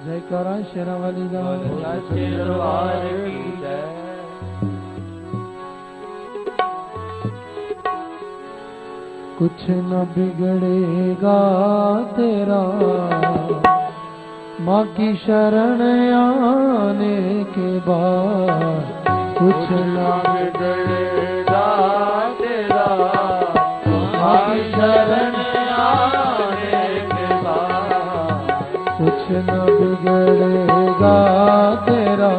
जयकारा शेरावाली दा शेरवार की जय। कुछ न बिगड़ेगा तेरा माँ की शरण आने के बाद। कुछ न बिगड़ेगा तेरा माँ की शरण आने के बाद। कुछ न बिगड़ेगा तेरा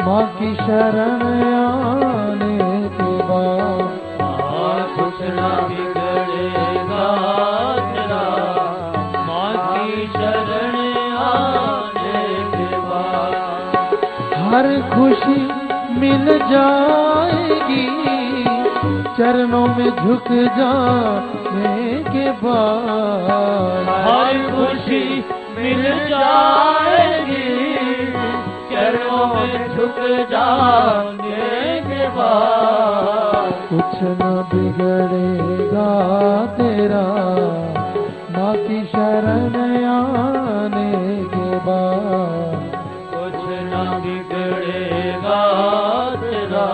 माँ की शरण आने के बाद। कुछ न बिगड़ेगा तेरा माँ की शरण आने के बाद। हर खुशी मिल जाएगी चरणों में झुक जाने के बाद। हर खुशी मिल जाएगी चरणों में झुक जाने के बाद। कुछ न बिगड़ेगा तेरा माँ की शरण आने के बाद। कुछ न बिगड़ेगा तेरा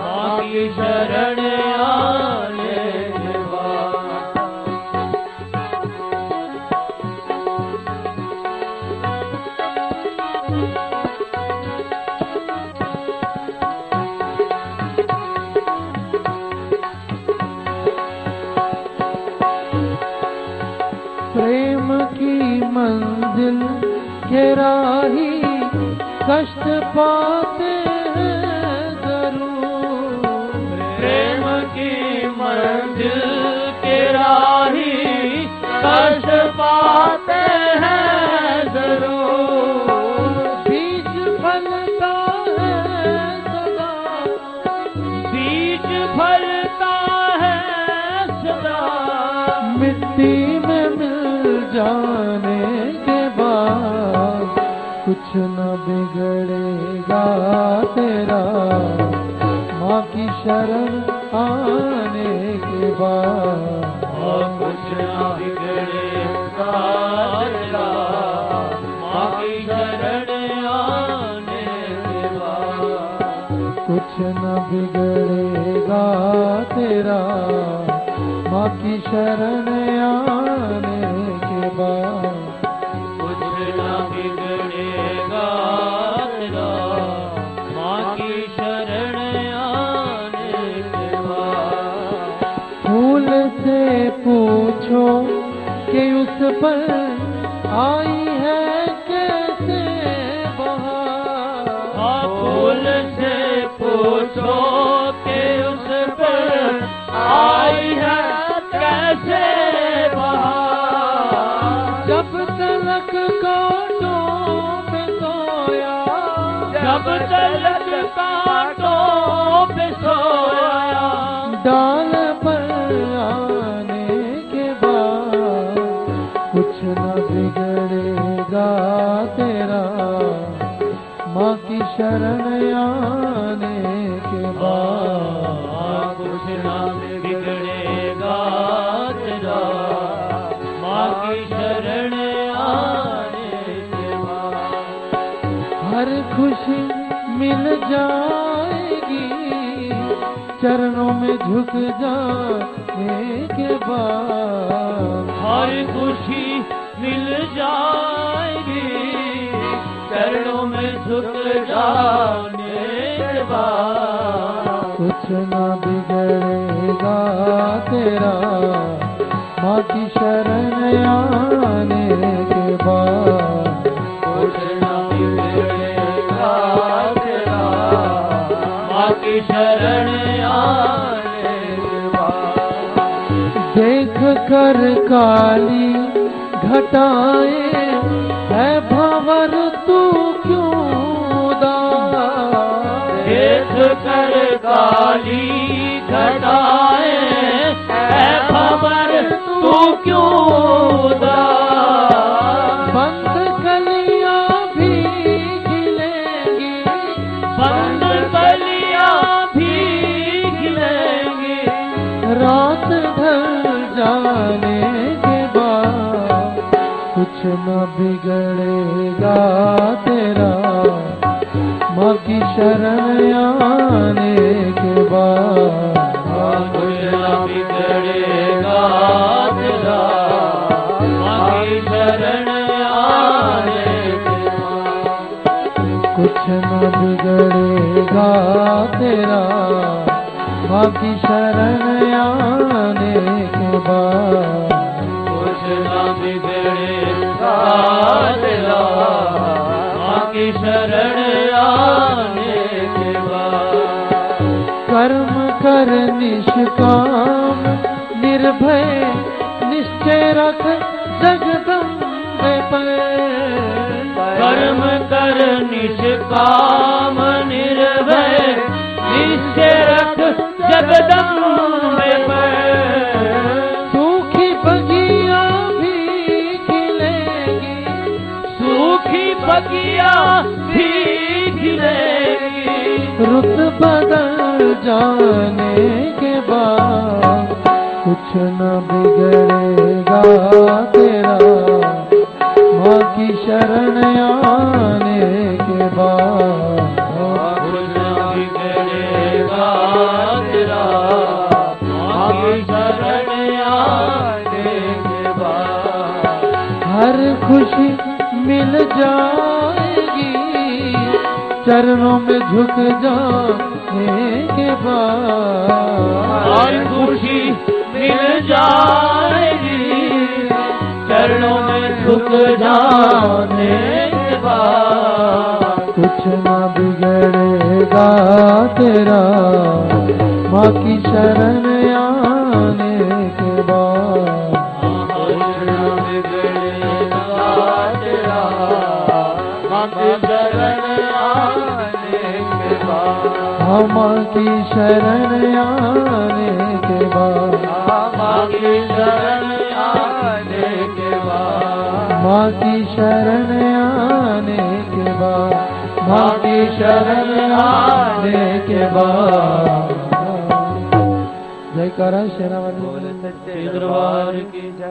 माँ की शरण आने के बाद। प्रेम की मंजिल के राही कष्ट पाते हैं जरूर। प्रेम की मंजिल के राही कष्ट पाते हैं जरूर। बीज फलता है सदा, बीज फलता है सदा। मिट्टी में मिल जाने के बाद। कुछ न बिगड़ेगा तेरा माँ की शरण आने के बाद। कुछ न बिगड़ेगा तेरा माँ की शरण आने के बाद। कुछ न बिगड़ेगा तेरा माँ की शरण आने के बाद। कुछ न बिगड़ेगा तेरा माँ की शरण आने के बाद। फूल से पूछो कि उस पर आई है कैसे बहार। फूल से पूछो कि उस पर आई है कैसे बहार। जब तलक कांटों पे सोया, जब तलक कांटों पे सोया। डाल पर आने के बाद। कुछ न बिगड़ेगा तेरा माँ की शरण आने के बाद। कुछ न बिगड़ेगा तेरा माँ की शरण आने के बाद। हर खुशी मिल जाएगी चरणों में झुक जाने के बाद। हर खुशी मिल जाएगी चरणों में झुक जाने के बाद। कुछ न बिगड़ेगा तेरा माँ की शरण आने के बाद। कुछ न बिगड़ेगा तेरा माँ की शरण आने के बाद। देख कर काली घटाएं है भंवर तू क्यों उदास। देख कर काली घटाएं है भंवर तू क्यों उदास। बंद कलियां भी खिलेंगी, बंद कलियां भी खिलेंगी। रात ढल जाने के बाद। कुछ न बिगड़ेगा तेरा माँ की शरण आने के बाद। कुछ न बिगड़ेगा तेरा माँ की शरण आने के बाद। कुछ न बिगड़ेगा तेरा माँ की शरण आने के बाद। कुछ न बिगड़ेगा तेरा माँ की शरण आने के बाद। कर्म कर निष्काम निर्भय निश्चय रख जगदम्बे पर। कर्म कर निष्काम निर्भय निश्चय रख जगदम्बे पर। सूखी बगिया भी खिलेगी, सूखी बगिया भी खिलेगी। रुत बदल जाने के बाद। कुछ न बिगड़ेगा तेरा माँ की शरण आने के बाद। कुछ न बिगड़ेगा तेरा माँ की शरण आने के बाद। हर खुशी मिल जाएगी चरणों में झुक जाने के बाद। हर खुशी मिल जाएगी चरणों में झुक जाने के बाद। कुछ न बिगड़ेगा तेरा माँ की शरण आने के बाद। कुछ न बिगड़ेगा तेरा माँ की शरण आने के बाद। माँ की शरण आने के बाद। माँ की शरण आने के बाद। माँ की शरण आने के बाद। माँ की शरण आने के बाद। जयकारा शेरावाली बोले सच्चे दरबार की जय।